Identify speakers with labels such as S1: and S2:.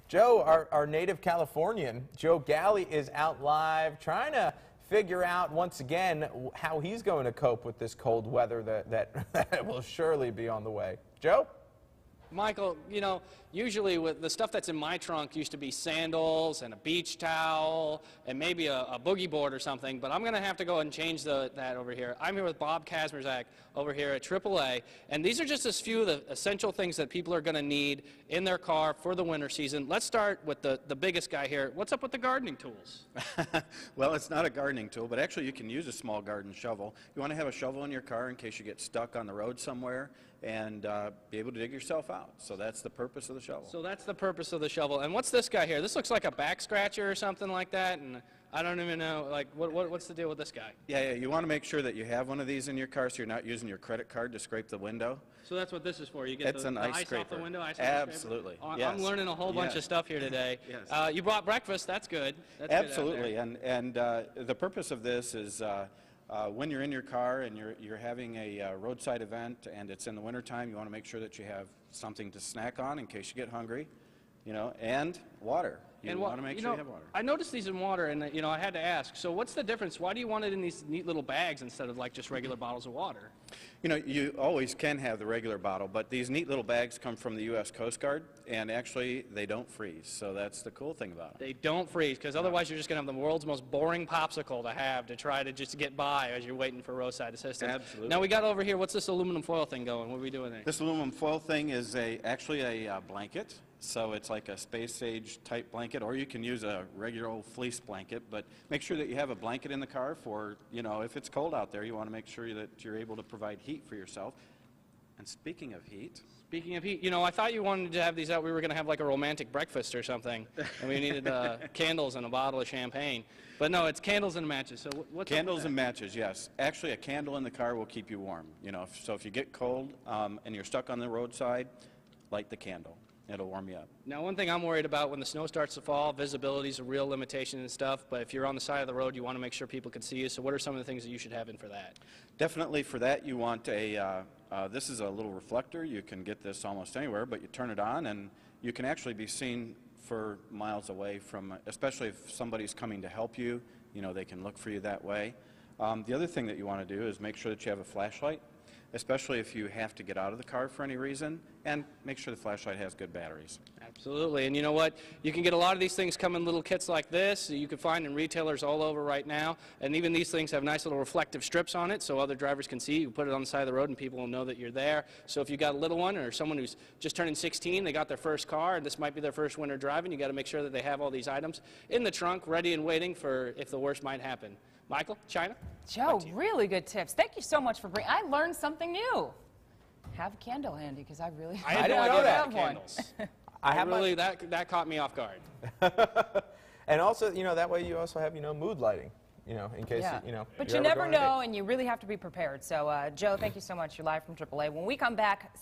S1: Joe, our native Californian, Joe Galli, is out live trying to figure out once again how he's going to cope with this cold weather that will surely be on the way. Joe?
S2: Michael, you know, usually with the stuff that's in my trunk used to be sandals and a beach towel and maybe a boogie board or something, but I'm going to have to go and change that over here. I'm here with Bob Kazmierzak over here at AAA, and these are just a few of the essential things that people are going to need in their car for the winter season. Let's start with the biggest guy here. What's up with the gardening tools?
S3: Well, it's not a gardening tool, but actually you can use a small garden shovel. You want to have a shovel in your car in case you get stuck on the road somewhere and be able to dig yourself out. So that's the purpose of the shovel.
S2: So that's the purpose of the shovel. And what's this guy here? This looks like a back scratcher or something like that, and I don't even know, like, what's the deal with this guy?
S3: Yeah, you want to make sure that you have one of these in your car so you're not using your credit card to scrape the window.
S2: So that's what this is for. You get
S3: it's
S2: the
S3: ice
S2: ice
S3: scraper.
S2: off the window?
S3: Absolutely.
S2: Yes. I'm learning a whole bunch of stuff here today.
S3: Yes.
S2: You brought breakfast. That's good. That's
S3: Absolutely.
S2: Good
S3: and the purpose of this is when you're in your car and you're having a roadside event and it's in the wintertime, you want to make sure that you have something to snack on in case you get hungry, you know, and water. You want to make sure you have water.
S2: I noticed these in water, and you know, I had to ask. So, what's the difference? Why do you want it in these neat little bags instead of like just regular bottles of water?
S3: You know, you always can have the regular bottle, but these neat little bags come from the U.S. Coast Guard, and actually they don't freeze. So that's the cool thing about them.
S2: They don't freeze, because otherwise you're just going to have the world's most boring popsicle to have to try to just get by as you're waiting for roadside assistance.
S3: Absolutely.
S2: Now we got over here. What's this aluminum foil thing going? What are we doing there?
S3: This aluminum foil thing is actually a blanket. So it's like a space-age type blanket, or you can use a regular old fleece blanket, but make sure that you have a blanket in the car for, you know, if it's cold out there, you want to make sure that you're able to provide heat for yourself. And speaking of heat,
S2: you know, I thought you wanted to have these out. We were going to have like a romantic breakfast or something, and we needed candles and a bottle of champagne. But no, it's candles and matches. So what's
S3: candles and matches, yes. Actually, a candle in the car will keep you warm. You know, so if you get cold and you're stuck on the roadside, light the candle. It'll warm you up.
S2: Now, one thing I'm worried about when the snow starts to fall, visibility is a real limitation and stuff, but if you're on the side of the road, you want to make sure people can see you. So what are some of the things that you should have in for that?
S3: Definitely for that, you want this is a little reflector. You can get this almost anywhere, but you turn it on and you can actually be seen for miles away from, especially if somebody's coming to help you, you know, they can look for you that way. The other thing that you want to do is make sure that you have a flashlight, especially if you have to get out of the car for any reason, and make sure the flashlight has good batteries.
S2: Absolutely, and you know what? You can get a lot of these things come in little kits like this. You can find in retailers all over right now, and even these things have nice little reflective strips on it so other drivers can see. You put it on the side of the road and people will know that you're there. So if you've got a little one or someone who's just turning 16, they got their first car, and this might be their first winter driving, you got to make sure that they have all these items in the trunk, ready and waiting for if the worst might happen. Michael, China?
S4: Joe, really good tips. Thank you so much for bringing. I learned something new. Have a candle handy because I really
S2: I didn't know that.
S4: Candles.
S1: I have
S2: really that caught me off guard.
S1: And also, you know, that way you also have, you know, mood lighting, you know, in case you know.
S4: But you never know, and you really have to be prepared. So, Joe, thank you so much. You're live from AAA. When we come back,